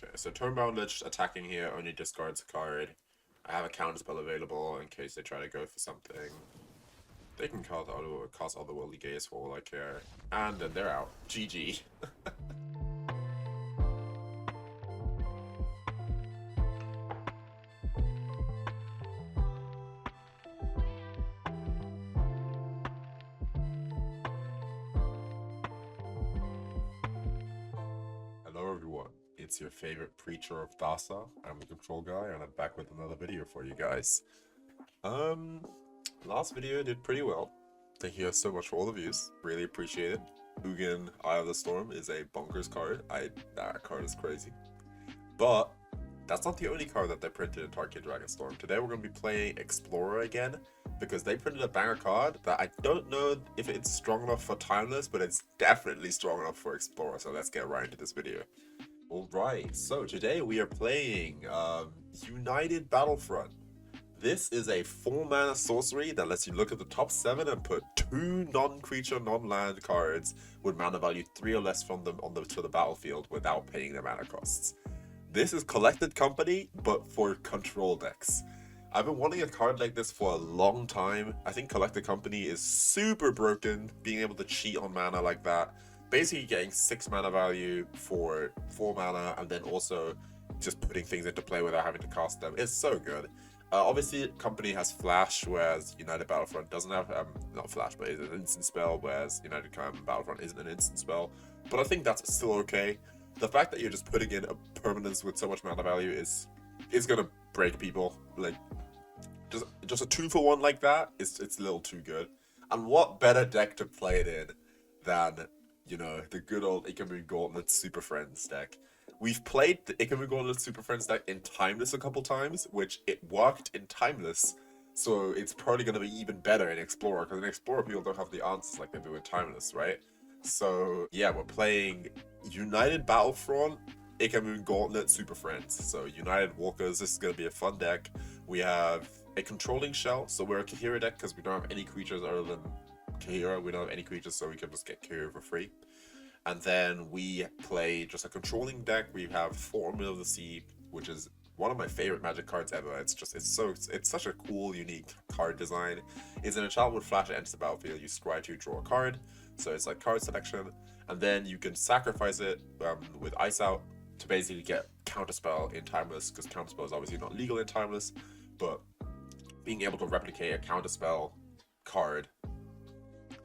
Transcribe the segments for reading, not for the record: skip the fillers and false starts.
Okay, so Turnbound Lich attacking here only discards a card. I have a counterspell available in case they try to go for something. They can cast Otherworldly Gaze for all I care. And then they're out. GG. Hello everyone, it's your favorite Preacher of Thassa. I'm the Control Guy and I'm back with another video for you guys. Last video did pretty well. Thank you guys so much for all the views. Really appreciate it. Ugin Eye of the Storm is a bonkers card. That card is crazy. But that's not the only card that they printed in Tarkir Dragonstorm. Today we're going to be playing Explorer again, because they printed a banger card that I don't know if it's strong enough for Timeless, but it's definitely strong enough for Explorer, so let's get right into this video. Alright, so today we are playing United Battlefront. This is a 4-mana sorcery that lets you look at the top 7 and put 2 non-creature, non-land cards with mana value 3 or less from them to the battlefield without paying their mana costs. This is Collected Company, but for control decks. I've been wanting a card like this for a long time. I think Collected Company is super broken, being able to cheat on mana like that. Basically getting 6 mana value for 4 mana, and then also just putting things into play without having to cast them. It's so good. Obviously, Company has Flash, whereas United Battlefront doesn't have, not Flash, but it's an instant spell, whereas United Battlefront isn't an instant spell. But I think that's still okay. The fact that you're just putting in a permanence with so much mana value is gonna break people. Like, just a 2-for-1 like that, it's a little too good. And what better deck to play it in than, you know, the good old Ichormoon Gauntlet Super Friends deck. We've played the Ichormoon Gauntlet Super Friends deck in Timeless a couple times, which it worked in Timeless, so it's probably going to be even better in Explorer, because in Explorer people don't have the answers like they do in Timeless, right? So yeah, we're playing United Battlefront, Ichormoon Gauntlet Super Friends. So United Walkers, this is going to be a fun deck. We have a Controlling Shell, so we're a Kaheera deck because we don't have any creatures other than Kaheera. We don't have any creatures, so we can just get Kaheera for free. And then we play just a controlling deck. We have Foretold of the Sea, which is one of my favorite Magic cards ever. It's such a cool, unique card design. It's an enchantment with flash that enters the battlefield. You scry to draw a card, so it's like card selection, and then you can sacrifice it with Ice Out to basically get Counterspell in Timeless, because Counterspell is obviously not legal in Timeless, but being able to replicate a Counterspell card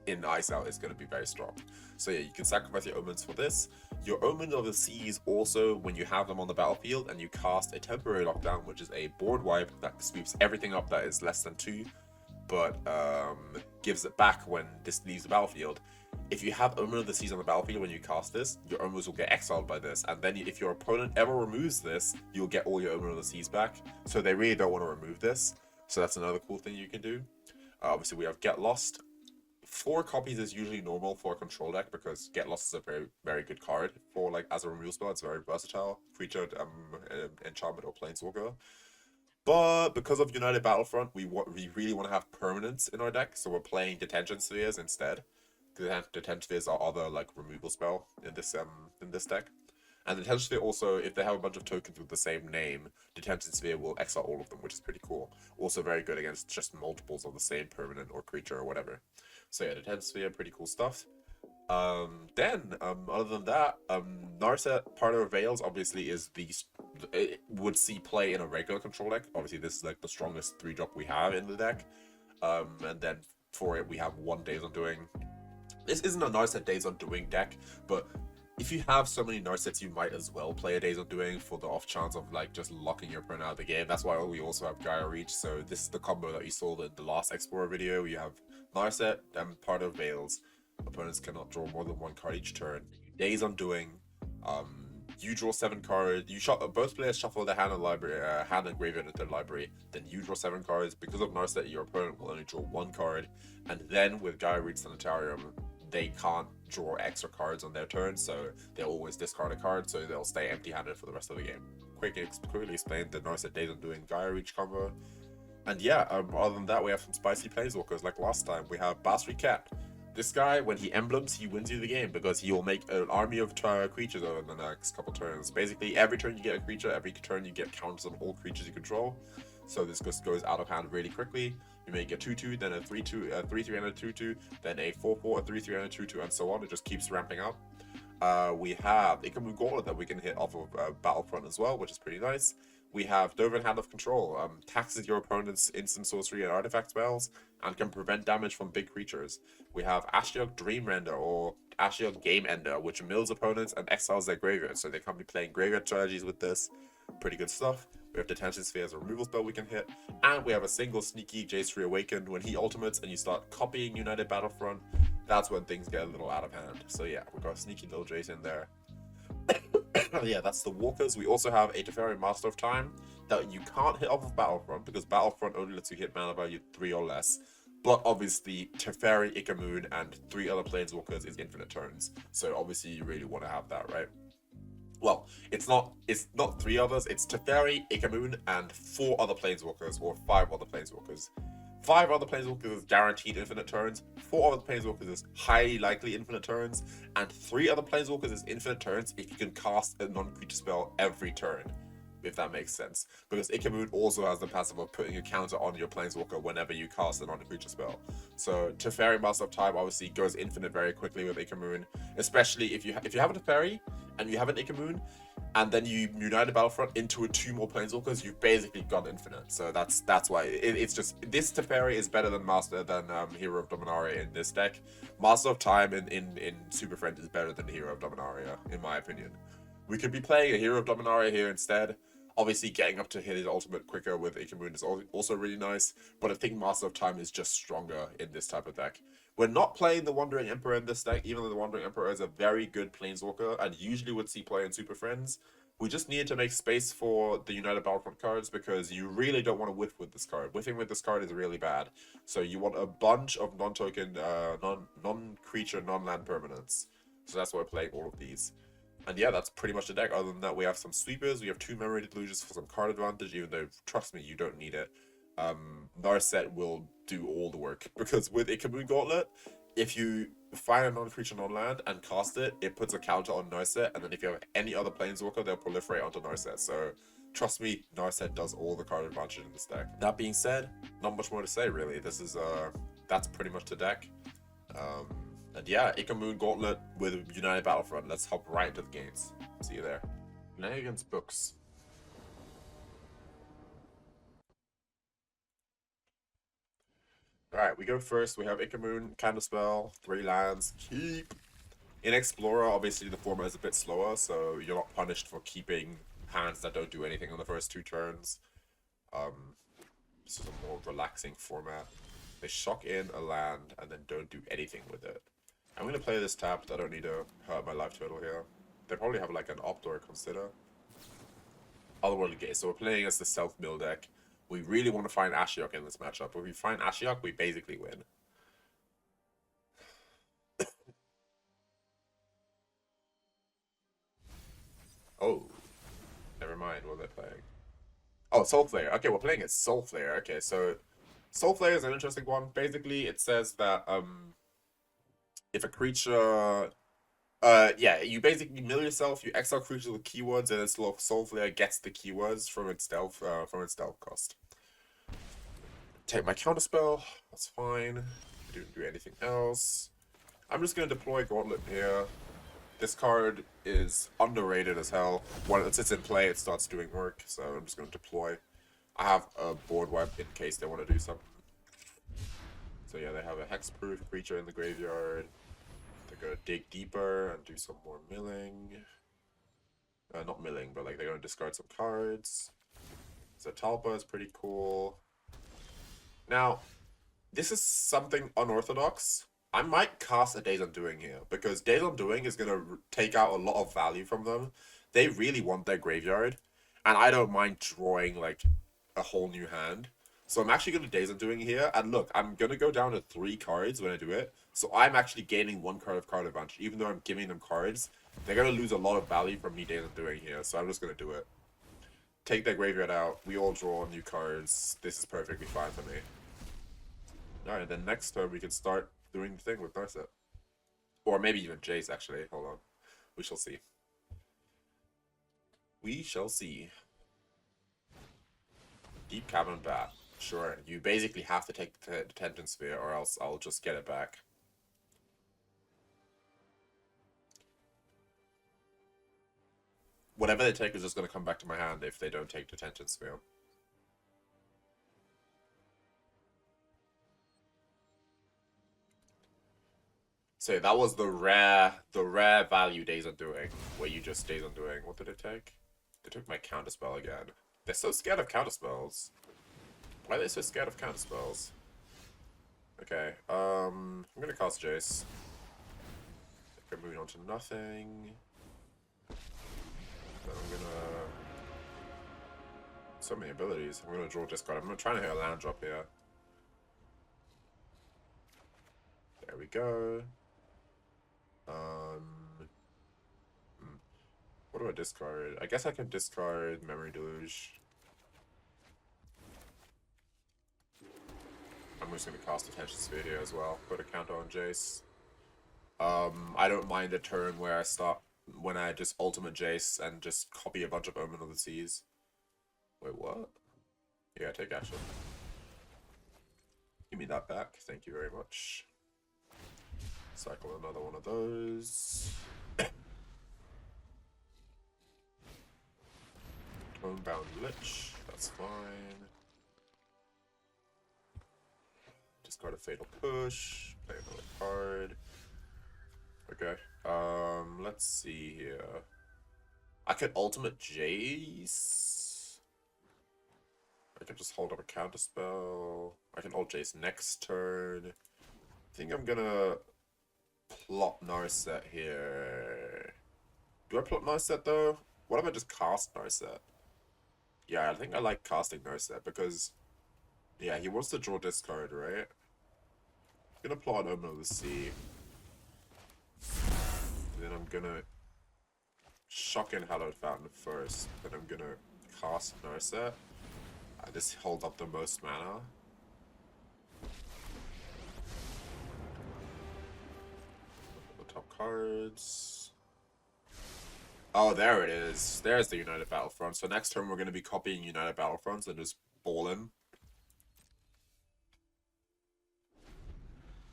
in Ice Out is going to be very strong. So yeah, you can sacrifice your Omens for this. Your Omen of the Seas also, when you have them on the battlefield and you cast a temporary lockdown, which is a board wipe that sweeps everything up that is less than 2, but gives it back when this leaves the battlefield. If you have Omen of the Seas on the battlefield when you cast this, your Omens will get exiled by this, and then if your opponent ever removes this, you'll get all your Omen of the Seas back. So they really don't want to remove this. So that's another cool thing you can do. Obviously we have Get Lost. 4 copies is usually normal for a control deck, because Get Lost is a very, very good card for, like, as a removal spell. It's very versatile, creature, enchantment, or planeswalker. But because of United Battlefront, we really want to have permanence in our deck, so we're playing Detention Spheres instead. Detention Spheres are other, like, removal spell in this deck. And Detention Sphere also, if they have a bunch of tokens with the same name, Detention Sphere will exile all of them, which is pretty cool. Also very good against just multiples of the same permanent or creature or whatever. So yeah, Detention Sphere, pretty cool stuff. Other than that, Narset, Part of Veils, obviously is it would see play in a regular control deck. Obviously this is like the strongest 3-drop we have in the deck. And then for it we have 1 Days Undoing. This isn't a Narset Days Undoing deck, but if you have so many Narsets, you might as well play a Days Undoing for the off chance of, like, just locking your opponent out of the game. That's why we also have Gaia Reach. So this is the combo that you saw in the last Explorer video. You have Narset and Part of Veils. Opponents cannot draw more than 1 card each turn. Days Undoing. You draw 7 cards. Both players shuffle their hand and graveyard into their library. Then you draw 7 cards. Because of Narset, your opponent will only draw 1 card. And then with Gaia Reach Sanitarium, they can't draw extra cards on their turn, so they'll always discard a card, so they'll stay empty-handed for the rest of the game. Quickly explain the Narset Days Undoing Gaia Reach combo. And yeah, other than that, we have some spicy planeswalkers like last time. We have Basri Cat. This guy, when he emblems, he wins you the game because he will make an army of creatures over the next couple turns. Basically, every turn you get a creature, every turn you get counters on all creatures you control. So this just goes out of hand really quickly. You make a 2/2, then a 3/2, a 3/3 and a 2/2, then a 4/4, a 3/3 and a 2/2, and so on. It just keeps ramping up. We have Ichormoon Gauntlet that we can hit off of Battlefront as well, which is pretty nice. We have Dove and Hand of Control, taxes your opponent's instant sorcery and artifact spells, and can prevent damage from big creatures. We have Ashiok Dream Render, or Ashiok Game Ender, which mills opponents and exiles their graveyard, so they can't be playing graveyard strategies with this. Pretty good stuff. We have Detention Sphere as a removal spell we can hit, and we have a single sneaky Jace Reawakened. When he ultimates and you start copying United Battlefront, that's when things get a little out of hand. So yeah, we've got a sneaky little Jace in there. Yeah, that's the walkers. We also have a Teferi Master of Time that you can't hit off of Battlefront because Battlefront only lets you hit mana value 3 or less. But obviously, Teferi, Ichormoon, and 3 other Planeswalkers is infinite turns. So obviously, you really want to have that, right? Well, it's not 3 others. It's Teferi, Ichormoon, and 4 other Planeswalkers, or 5 other Planeswalkers. 5 other Planeswalkers is guaranteed infinite turns, 4 other Planeswalkers is highly likely infinite turns, and 3 other Planeswalkers is infinite turns if you can cast a non-creature spell every turn, if that makes sense. Because Ichormoon also has the passive of putting a counter on your Planeswalker whenever you cast a non-creature spell. So Teferi Master of Time obviously goes infinite very quickly with Ichormoon, especially if you have a Teferi and you have an Ichormoon, and then you unite a Battlefront into 2 more Planeswalkers, you've basically gone infinite. So that's why it's just, this Teferi is better than Hero of Dominaria in this deck. Master of Time in Super Friends is better than Hero of Dominaria, in my opinion. We could be playing a Hero of Dominaria here instead. Obviously, getting up to hit his ultimate quicker with Ichormoon is also really nice, but I think Master of Time is just stronger in this type of deck. We're not playing the Wandering Emperor in this deck, even though the Wandering Emperor is a very good Planeswalker and usually would see play in Super Friends. We just needed to make space for the United Battlefront cards because you really don't want to whiff with this card. Whiffing with this card is really bad. So you want a bunch of non-token, non-creature, non-land permanents. So that's why we're playing all of these. And yeah, that's pretty much the deck. Other than that, we have some sweepers. We have 2 Memory Deluges for some card advantage, even though, trust me, you don't need it. Narset will do all the work. Because with Ichormoon Gauntlet, if you find a non-creature non-land and cast it, it puts a counter on Narset. And then if you have any other Planeswalker, they'll proliferate onto Narset. So trust me, Narset does all the card advantage in this deck. That being said, not much more to say, really. This is, that's pretty much the deck. And yeah, Ichormoon Gauntlet with United Battlefront. Let's hop right into the games. See you there. Playing against books. Alright, we go first. We have Ichormoon, Counterspell, 3 lands, keep. In Explorer, obviously the format is a bit slower, so you're not punished for keeping hands that don't do anything on the first 2 turns. This is a more relaxing format. They shock in a land and then don't do anything with it. I'm going to play this tapped. I don't need to hurt my life total here. They probably have like an opt or a consider. Otherworldly Gaze. So we're playing as the self-mill deck. We really want to find Ashiok in this matchup. If we find Ashiok, we basically win. Oh. Never mind what they're playing. Oh, Soulflayer. Okay, we're playing as Soulflayer. Okay, so Soulflayer is an interesting one. Basically, it says that if a creature, yeah, you basically mill yourself, you exile creatures with keywords, and then Soulflayer gets the keywords from its stealth cost. Take my counterspell, that's fine. Didn't do anything else. I'm just gonna deploy Gauntlet here. This card is underrated as hell. When it sits in play, it starts doing work, so I'm just gonna deploy. I have a board wipe in case they want to do something. So yeah, they have a hexproof creature in the graveyard. They're gonna dig deeper and do some more milling. Not milling, but like they're gonna discard some cards. So Talpa is pretty cool. Now, this is something unorthodox. I might cast a Days Undoing here, because Days Undoing is gonna take out a lot of value from them. They really want their graveyard, and I don't mind drawing like a whole new hand. So I'm actually gonna Days Undoing here, and look, I'm gonna go down to 3 cards when I do it. So I'm actually gaining 1 card of card advantage, even though I'm giving them cards. They're gonna lose a lot of value from me Days Undoing here, so I'm just gonna do it. Take their graveyard out. We all draw new cards. This is perfectly fine for me. Alright, then next turn we can start doing the thing with Narset. Or maybe even Jace, actually. Hold on. We shall see. We shall see. Deep Cavern Bat. Sure, you basically have to take the Detention Sphere, or else I'll just get it back. Whatever they take is just going to come back to my hand if they don't take Detention Sphere. So that was the rare value Days Undoing, where you just Days Undoing. What did it take? They took my Counterspell again. They're so scared of Counterspells. Why are they so scared of Counterspells? Okay, I'm gonna cast Jace. Okay, moving on to nothing. Then I'm gonna... So many abilities. I'm gonna draw discard. I'm trying to hit a land drop here. There we go. What do I discard? I guess I can discard Memory Deluge. I'm just gonna cast Attention Sphere here as well. Put a counter on Jace. I don't mind a turn where I start when I just ultimate Jace and just copy a bunch of Omen of the Seas. Wait, what? Yeah, take action. Give me that back. Thank you very much. Cycle another one of those. Homebound Lich, that's fine. Discard a Fatal Push, play another card. Okay, let's see here. I could ultimate Jace. I can just hold up a counterspell. I can ult Jace next turn. I think I'm gonna plot Narset here. Do I plot Narset though? What if I just cast Narset? Yeah, I think I like casting Narset because, yeah, he wants to draw discard, right? I'm gonna plot Omen of the Sea. Then I'm gonna shock in Hallowed Fountain first. Then I'm gonna cast Narset. This holds up the most mana. The top cards. Oh, there it is. There's the United Battlefront. So next turn we're going to be copying United Battlefronts and just balling.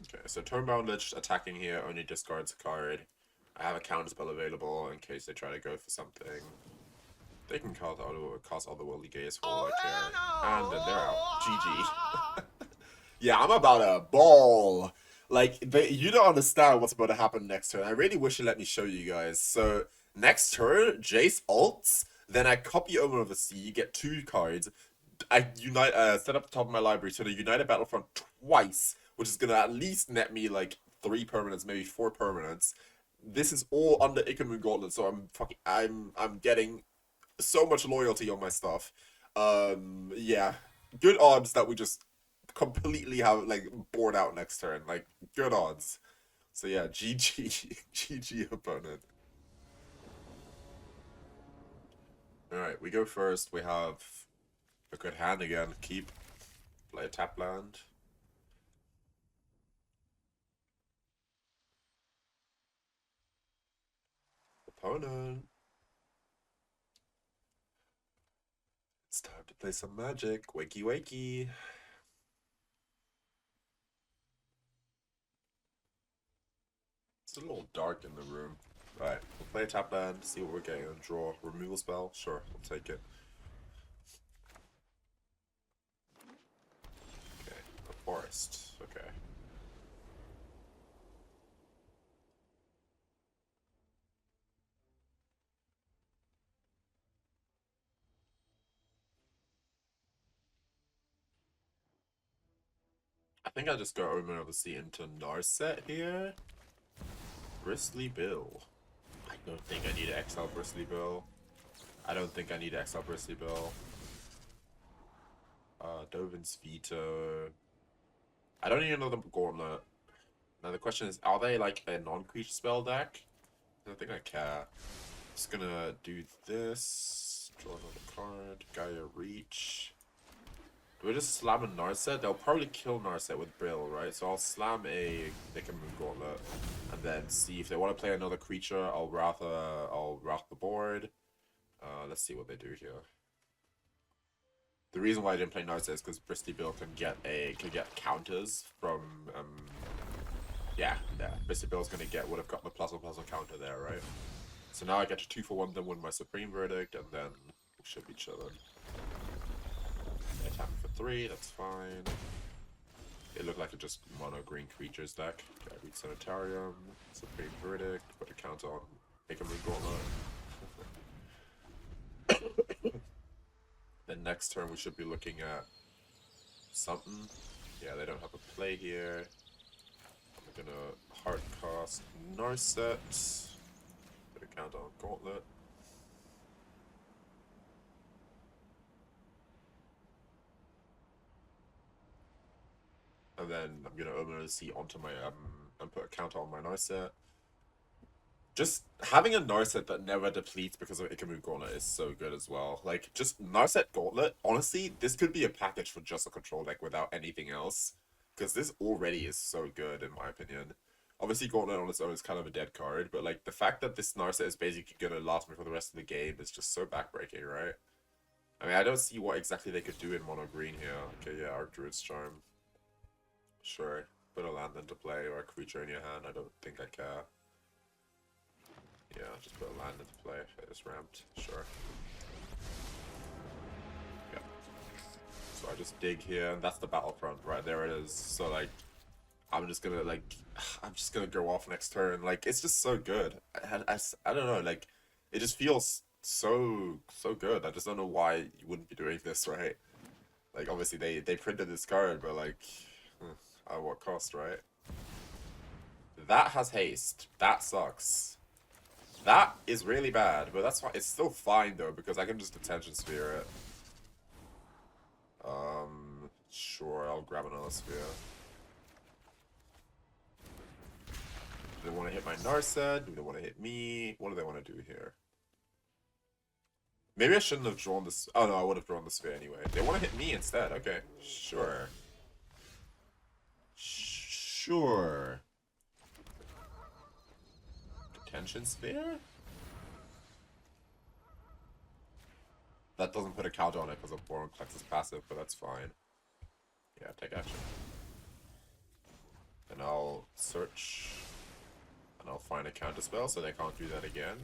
Okay, so Turnbound Lich attacking here only discards a card. I have a counterspell available in case they try to go for something. They can cast Otherworldly Gaze for all I care. And then they're out. GG. Yeah, I'm about to ball. Like, you don't understand what's about to happen next turn. I really wish you let me show you guys. So, next turn, Jace ults. Then I copy Omen of the Sea, get 2 cards. I set up the top of my library to the United Battlefront twice, which is gonna at least net me like 3 permanents, maybe 4 permanents. This is all under Ichormoon Gauntlet, so I'm getting so much loyalty on my stuff. Yeah, good odds that we just completely have like bored out next turn. Like good odds. So yeah, GG, GG opponent. All right, we go first. We have a good hand again. Keep, play a tap land. Opponent. It's time to play some Magic. Wakey, wakey. It's a little dark in the room. Right, we'll play a tap land, see what we're getting. Draw removal spell. Sure, we'll take it. Okay, a forest. Okay. I think I'll just go Omen of the Sea into Narset here. Bristly Bill. I don't think I need to exile Bristly Bill. I don't think I need to exile Bristly Bill. Dovin's Veto. I don't need another Gauntlet. Now the question is, are they like a non-creature spell deck? I don't think I care. Just gonna do this. Draw another card. Gaia Reach. we just slam a Narset? They'll probably kill Narset with Brill, right? So I'll slam a Ichormoon Gauntlet, and then see if they want to play another creature. I'll wrath the board. Let's see what they do here. The reason why I didn't play Narset is because Bristy Bill can get counters from Bristy Bill's gonna would have got the +1/+1 counter there, right? So now I get to 2-for-1, then win my Supreme Verdict, and then we should be chilling. Attack for 3, that's fine. It looked like it just mono green creatures deck. Okay, I read Sanitarium, Supreme Verdict, put a counter on Ichormoon Gauntlet. Then next turn we should be looking at something. Yeah, they don't have a play here. I'm gonna hard cast Narset. Put a counter on Gauntlet. And then I'm gonna Omen C onto my and put a counter on my Narset. Just having a Narset that never depletes because of Ichormoon Gauntlet is so good as well. Like, just Narset Gauntlet, honestly, this could be a package for just a control deck without anything else. Because this already is so good, in my opinion. Obviously, Gauntlet on its own is kind of a dead card, but like, the fact that this Narset is basically gonna last me for the rest of the game is just so backbreaking, right? I mean, I don't see what exactly they could do in mono green here. Okay, yeah, Archdruid's Charm. Sure. Put a land into play or a creature in your hand, I don't think I care. Yeah, just put a land into play. I just ramped. Sure. Yeah. So I just dig here, and that's the Battlefront. Right, there it is. So, like, I'm just gonna go off next turn. Like, it's just so good. I don't know, like, it just feels so good. I just don't know why you wouldn't be doing this, right? Like, obviously, they printed this card, but, like, at what cost, right? That has haste. That sucks. That is really bad, but that's fine. It's still fine though, because I can just Attention Sphere it. Sure, I'll grab another sphere. Do they want to hit my Narset? Do they want to hit me? What do they want to do here? Maybe I shouldn't have drawn this. Oh no, I would have drawn the sphere anyway. They want to hit me instead. Okay, sure. Sure. Detention Sphere? That doesn't put a counter on it because of Vorinclex's passive, but that's fine. Yeah, take action. And I'll search. And I'll find a counter spell so they can't do that again.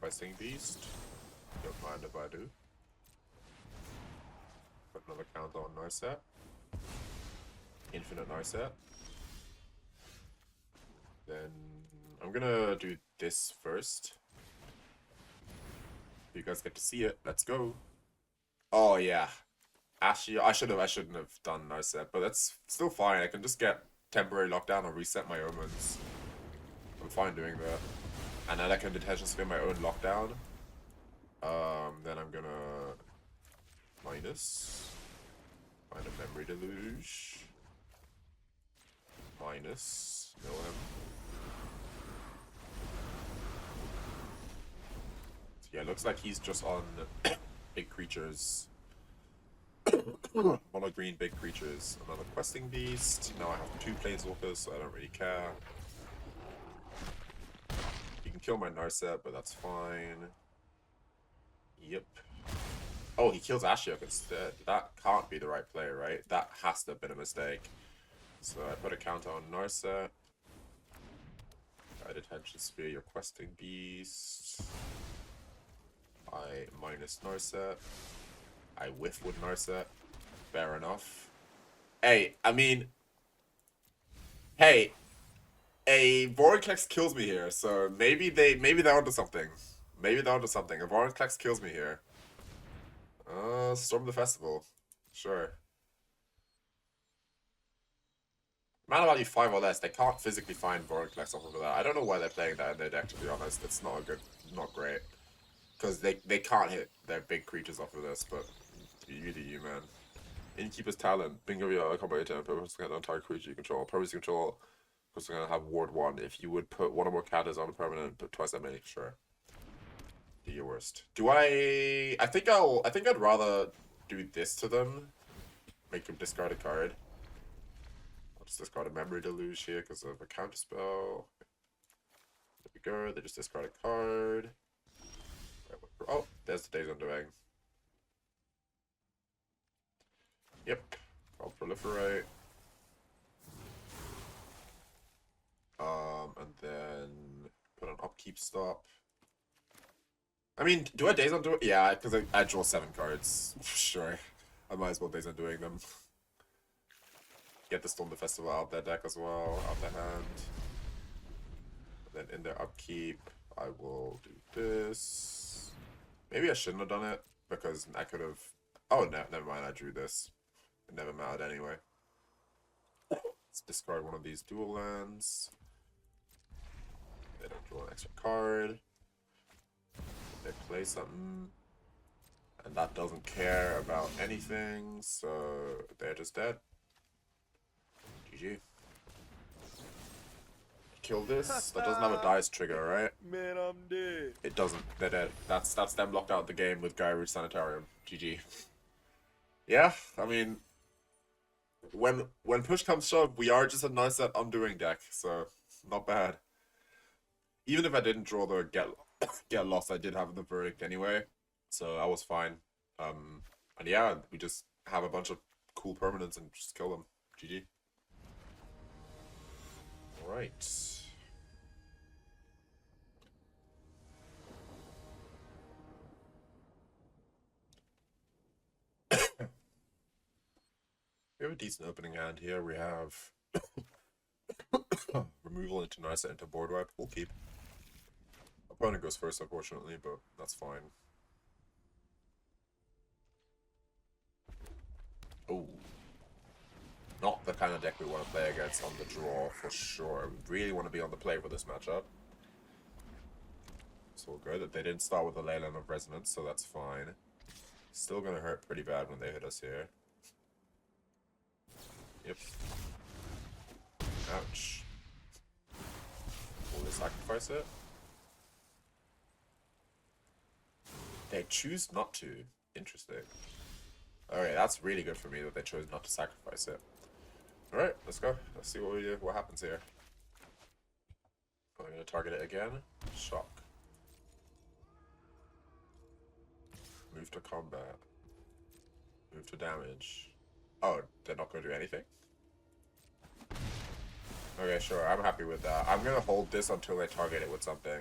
Questing Beast. Don't mind if I do. Put another counter on Narset. Infinite Narset. Then I'm gonna do this first. You guys get to see it. Let's go. Oh yeah. Actually, I shouldn't have done Narset, but that's still fine. I can just get temporary lockdown or reset my omens. I'm fine doing that. And then I can Detention Sphere my own lockdown. Then I'm gonna minus. Find a Memory Deluge. Minus. Mill him. So yeah, looks like he's just on big creatures. Mono green big creatures. Another Questing Beast. Now I have 2 Planeswalkers, so I don't really care. You can kill my Narset, but that's fine. Yep. Oh, he kills Ashiok instead. That can't be the right play, right? That has to have been a mistake. So I put a counter on Narset. I Detention Sphere your Questing Beast. I minus Narset. I whiff with Narset. Fair enough. Hey, I mean... Hey, a Vorinclex kills me here, so maybe they're onto something. Maybe they're onto something. A Vorinclex kills me here. Storm the Festival. Sure. Mana value 5 or less, they can't physically find Vorinclex off of that. I don't know why they're playing that in their deck, to be honest. It's not not great. Because they can't hit their big creatures off of this, but you do you, man. Innkeeper's Talent. Bingo your combat turn, purpose to get an entire creature you control. Purpose you control Because we're gonna have Ward 1. If you would put one or more counters on a permanent, but twice that many, sure. Do your worst. Do I think I'd rather do this to them. Make them discard a card. I'll just discard a Memory Deluge here because of a counterspell. There we go, they just discard a card. Oh, there's the Days Undoing. Yep. I'll proliferate. And then put an upkeep stop. I mean, do I Days Undo it? Yeah, because I draw 7 cards. Sure. I might as well Days Undoing them. Get the Storm the Festival out their deck as well, out their hand. And then in their upkeep, I will do this. Maybe I shouldn't have done it, because I could have... Oh, no, never mind, I drew this. It never mattered anyway. Let's discard one of these dual lands. They don't draw an extra card. They play something. And that doesn't care about anything, so they're just dead. GG. Kill this. That doesn't have a dice trigger, right? Man, I'm dead. It doesn't. They're dead. That's them locked out of the game with Gyru's Sanitarium. GG. Yeah, I mean, when push comes shove, we are just a Narset Undoing deck, so not bad. Even if I didn't draw the get lost, I did have the verdict anyway, so I was fine. And yeah, we just have a bunch of cool permanents and just kill them. GG. All right. We have a decent opening hand here. We have removal into Narset into board wipe. We'll keep. Opponent goes first, unfortunately, but that's fine. Oh. Not the kind of deck we want to play against on the draw, for sure. We really want to be on the play for this matchup. It's all good. They didn't start with a Leyland of Resonance, so that's fine. Still gonna hurt pretty bad when they hit us here. Yep. Ouch. Will they sacrifice it? They choose not to. Interesting. Okay, that's really good for me that they chose not to sacrifice it. Alright, let's go. Let's see what happens here. I'm gonna target it again. Shock. Move to combat. Move to damage. Oh, they're not gonna do anything? Okay, sure, I'm happy with that. I'm gonna hold this until they target it with something.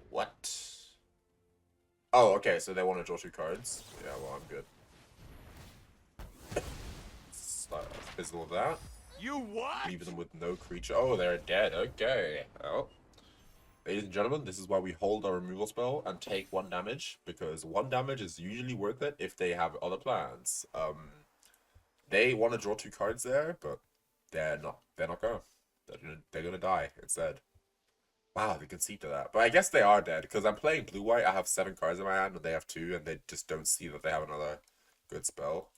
What? Oh, okay, so they want to draw 2 cards. Yeah, well, I'm good. Fizzle of that. You what? Leave them with no creature. Oh, they're dead. Okay. Oh. Ladies and gentlemen, this is why we hold our removal spell and take 1 damage, because 1 damage is usually worth it if they have other plans. They want to draw 2 cards there, but they're not going. They're gonna die instead. Wow, they concede to that. But I guess they are dead, because I'm playing blue-white, I have 7 cards in my hand, and they have 2, and they just don't see that they have another good spell.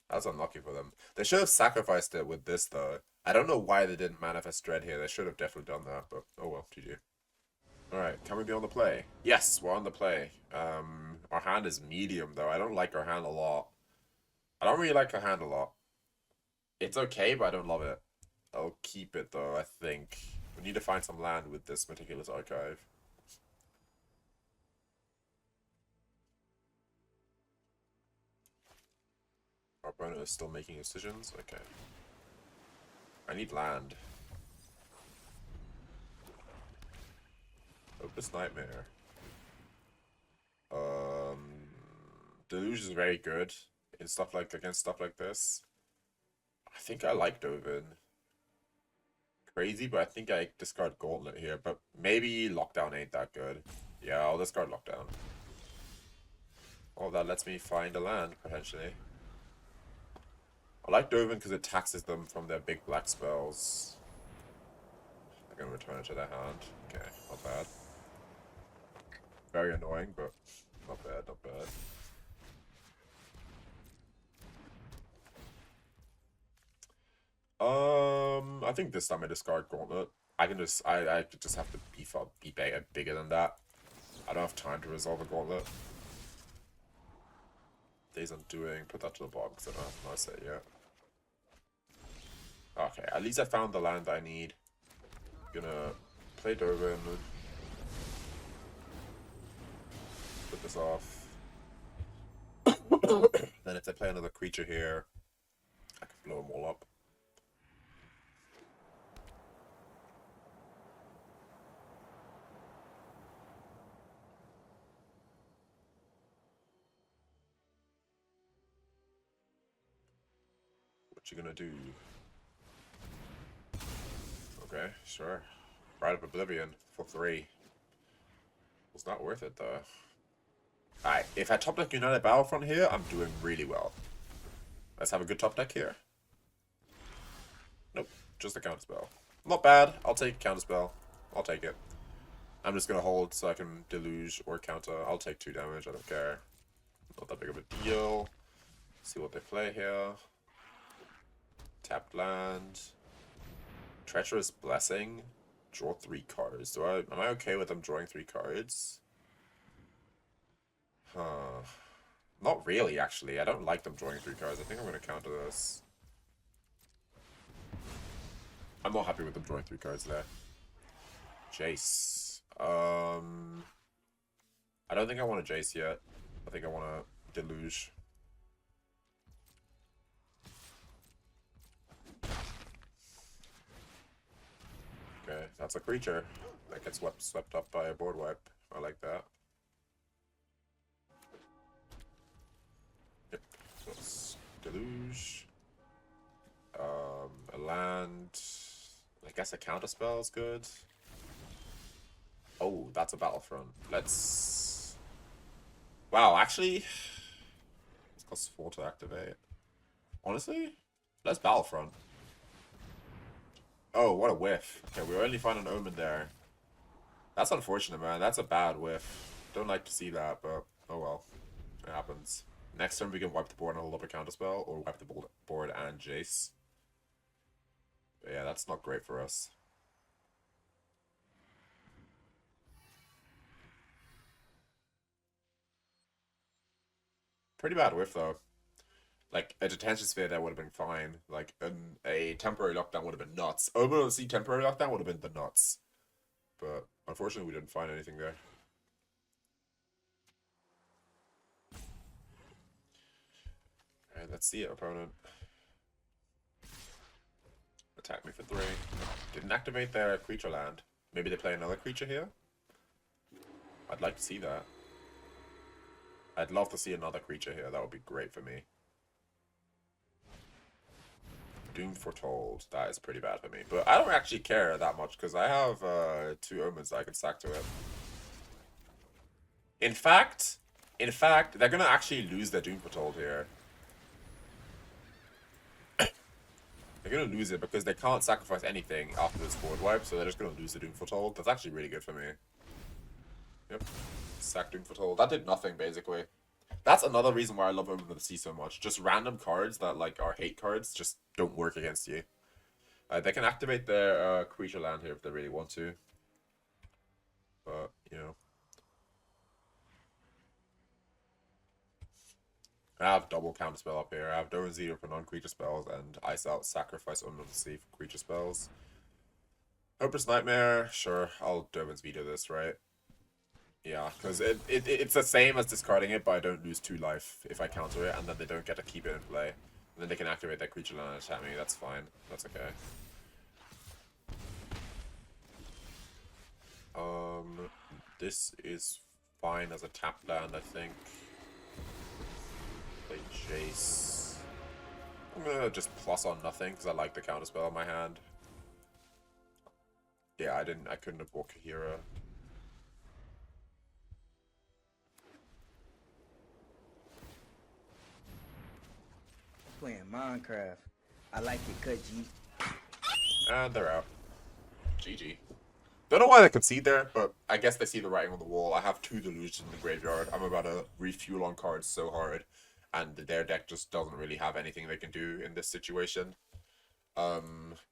That's unlucky for them. They should have sacrificed it with this, though. I don't know why they didn't Manifest Dread here. They should have definitely done that, but oh well, GG. Alright, can we be on the play? Yes, we're on the play. Our hand is medium, though. I don't like our hand a lot. I don't really like our hand a lot. It's okay, but I don't love it. I'll keep it, though, I think. We need to find some land with this Meticulous Archive. Our opponent is still making decisions? Okay. I need land. Opus Nightmare. Deluge is very good in stuff like against stuff like this. I think I like Dovin. Crazy, but I think I discard Gauntlet here, but maybe Lockdown ain't that good. Yeah, I'll discard Lockdown. Oh, that lets me find a land, potentially. I like Dovin because it taxes them from their big black spells. I'm gonna return it to their hand. Okay, not bad. Very annoying, but not bad, not bad. I think this time I discard Gauntlet. I could just have to beef up, be bigger than that. I don't have time to resolve a Gauntlet. Days Undoing, put that to the bottom because I don't have Narset yet. Okay, at least I found the land I need. Gonna play Doven. Put this off. Then if they play another creature here, I can blow them all up. What you gonna do? Okay, sure. Rite of Oblivion for 3. It's not worth it though. Alright, if I top deck United Battlefront here, I'm doing really well. Let's have a good top deck here. Nope, just a counterspell. Not bad, I'll take a counterspell. I'll take it. I'm just gonna hold so I can deluge or counter. I'll take 2 damage, I don't care. Not that big of a deal. See what they play here. Tapped land. Treacherous Blessing. Draw 3 cards. Am I okay with them drawing 3 cards? Huh. Not really, actually. I don't like them drawing 3 cards. I think I'm going to counter this. I'm not happy with them drawing 3 cards there. Jace. I don't think I want a Jace yet. I think I want a Deluge. Okay, that's a creature that gets swept up by a board wipe. I like that. Yep, so it's Deluge. A land. I guess a counterspell is good. Oh, that's a Battlefront. Let's... Wow, actually... It costs 4 to activate. Honestly, let's Battlefront. Oh, what a whiff. Okay, we only found an Omen there. That's unfortunate, man. That's a bad whiff. Don't like to see that, but oh well. It happens. Next turn we can wipe the board and hold up a counterspell, or wipe the board and Jace. But yeah, that's not great for us. Pretty bad whiff, though. Like, a Detention Sphere there would have been fine. Like, a Temporary Lockdown would have been nuts. Omen C Temporary Lockdown would have been the nuts. But, unfortunately, we didn't find anything there. Alright, let's see it, opponent. Attack me for 3. Didn't activate their creature land. Maybe they play another creature here? I'd like to see that. I'd love to see another creature here. That would be great for me. Doom Foretold. That is pretty bad for me. But I don't actually care that much because I have 2 Omens that I can sack to it. In fact, they're going to actually lose their Doom Foretold here. They're going to lose it because they can't sacrifice anything after this board wipe, so they're just going to lose the Doom Foretold. That's actually really good for me. Yep. Sack Doom Foretold. That did nothing, basically. That's another reason why I love Omen of the Sea so much. Just random cards that like are hate cards just don't work against you. They can activate their creature land here if they really want to. But, you know. I have double counterspell up here. I have Doran's Eater for non-creature spells and Ice Out Sacrifice Omen of the Sea for creature spells. Hopeless Nightmare. Sure, I'll Doran's Veto this, right? Yeah, because it's the same as discarding it, but I don't lose 2 life if I counter it, and then they don't get to keep it in play. And then they can activate their creature land and attack me. That's fine. That's okay. This is fine as a tap land, I think. Play Jace. I'm gonna just plus on nothing because I like the counterspell in my hand. Yeah, I couldn't have bought Kaheera. Playing Minecraft. I like it, cut G. And they're out. GG. Don't know why they concede there, but I guess they see the writing on the wall. I have 2 Delusions in the graveyard. I'm about to refuel on cards so hard, and their deck just doesn't really have anything they can do in this situation.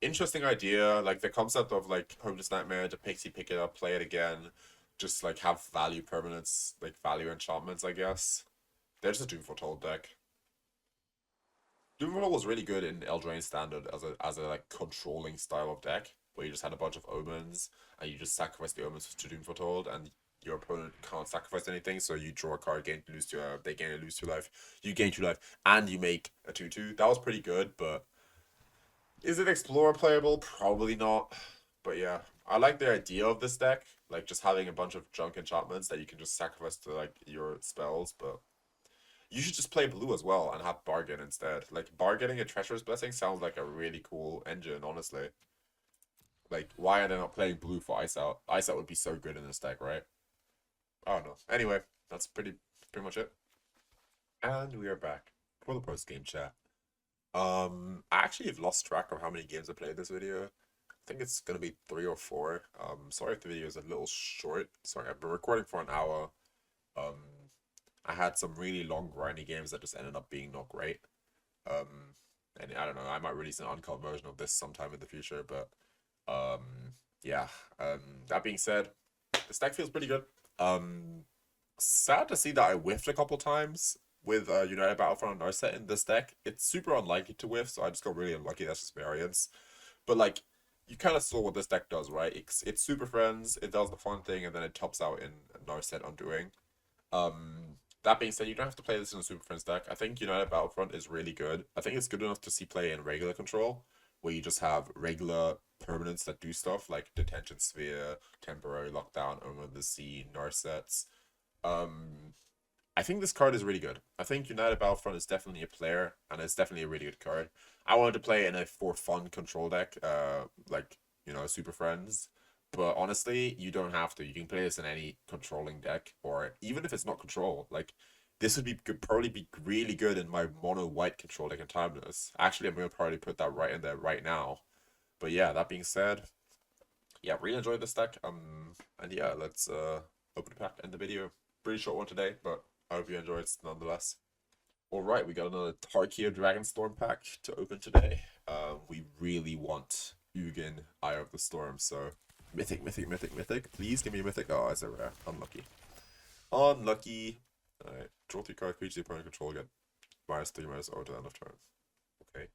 Interesting idea. Like the concept of like Homeless Nightmare, the Pixie pick it up, play it again, just like have value permanents, like value enchantments, I guess. There's a Doom Foretold deck. Doom Foretold was really good in Eldraine Standard as a like controlling style of deck, where you just had a bunch of omens and you just sacrifice the omens to Doom Foretold, and your opponent can't sacrifice anything, so you draw a card, they gain and lose 2 life, you gain 2 life, and you make a 2/2. That was pretty good, but is it Explorer playable? Probably not. But yeah, I like the idea of this deck, like just having a bunch of junk enchantments that you can just sacrifice to like your spells, but you should just play blue as well and have bargain instead. Like bargaining a Treacherous Blessing sounds like a really cool engine, honestly. Like, why are they not playing blue for Ice Out? Ice Out would be so good in this deck, right? I don't know. Anyway, that's pretty much it. And we are back for the post-game chat. I actually have lost track of how many games I played this video. I think it's gonna be 3 or 4. Sorry if the video is a little short. Sorry, I've been recording for an hour. I had some really long grindy games that just ended up being not great. And I don't know, I might release an uncut version of this sometime in the future, but yeah. That being said, this deck feels pretty good. Sad to see that I whiffed a couple times with United Battlefront and Narset in this deck. It's super unlikely to whiff, so I just got really unlucky. That's just variance. But like, you kind of saw what this deck does, right? It's Super Friends, it does the fun thing, and then it tops out in Narset Undoing. That being said, you don't have to play this in a Super Friends deck. I think United Battlefront is really good. I think it's good enough to see play in regular control, where you just have regular permanents that do stuff like Detention Sphere, Temporary Lockdown, Omen the Sea, Narsets. I think this card is really good. I think United Battlefront is definitely a player, and it's definitely a really good card. I wanted to play it in a for fun control deck, like, you know, Super Friends. But honestly, you don't have to. You can play this in any controlling deck, or even if it's not control, like this would be probably be really good in my mono white control deck in Timeless. Actually, I'm gonna probably put that right in there right now. But yeah, that being said, yeah, really enjoyed this deck. And yeah, let's open the pack and end the video. Pretty short one today, but I hope you enjoyed it nonetheless. Alright, we got another Tarkir Dragonstorm pack to open today. We really want Ugin, Eye of the Storm, so mythic, mythic, mythic, mythic. Please give me a mythic. Oh, it's a rare. Unlucky. Unlucky. Alright, draw 3 cards, creature the opponent control, get -3/-0 to the end of turn. Okay.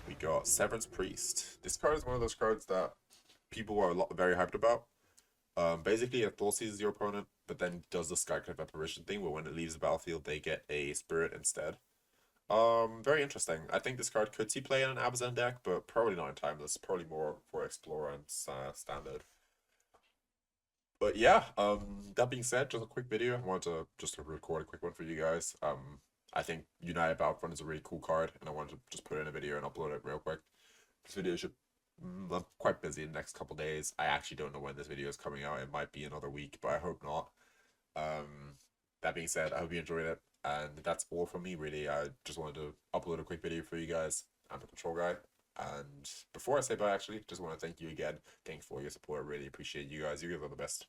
We got Severance Priest. This card is one of those cards that people are very hyped about. Basically, it Thought seizes your opponent, but then does the Skyclave Apparition thing, where when it leaves the battlefield, they get a Spirit instead. Very interesting. I think this card could see play in an Abzan deck, but probably not in Timeless. Probably more for Explorer and Standard. But yeah, that being said, just a quick video. I wanted to just record a quick one for you guys. I think United Battlefront is a really cool card, and I wanted to just put it in a video and upload it real quick. This video should... I'm quite busy in the next couple days. I actually don't know when this video is coming out. It might be another week, but I hope not. That being said, I hope you enjoyed it, and that's all from me, really. I just wanted to upload a quick video for you guys. I'm the Control Guy, and before I say bye, actually, just want to thank you again. Thanks for all your support. I really appreciate you guys. You guys are the best.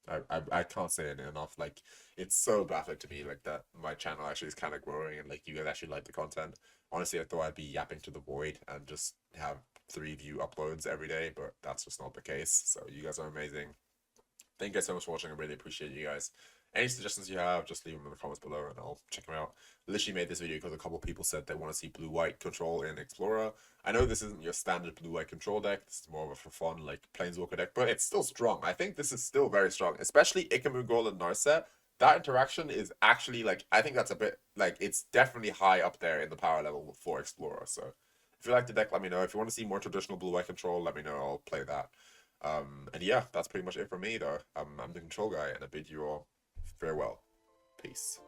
I can't say it enough. Like, it's so baffling to me, like, that my channel actually is kind of growing, and like you guys actually like the content. Honestly, I thought I'd be yapping to the void and just have 3 view uploads every day, but that's just not the case. So you guys are amazing. Thank you guys so much for watching. I really appreciate you guys. Any suggestions you have, just leave them in the comments below and I'll check them out. Literally made this video because a couple people said they want to see blue-white control in Explorer. I know this isn't your standard blue-white control deck. This is more of a for fun, like, Planeswalker deck, but it's still strong. I think this is still very strong, especially Ichormoon Gauntlet Narset. That interaction is actually, like, I think that's a bit, like, it's definitely high up there in the power level for Explorer. So if you like the deck, let me know. If you want to see more traditional blue-white control, let me know. I'll play that. And yeah, that's pretty much it for me, though. I'm the Control Guy, and I bid you all farewell. Peace.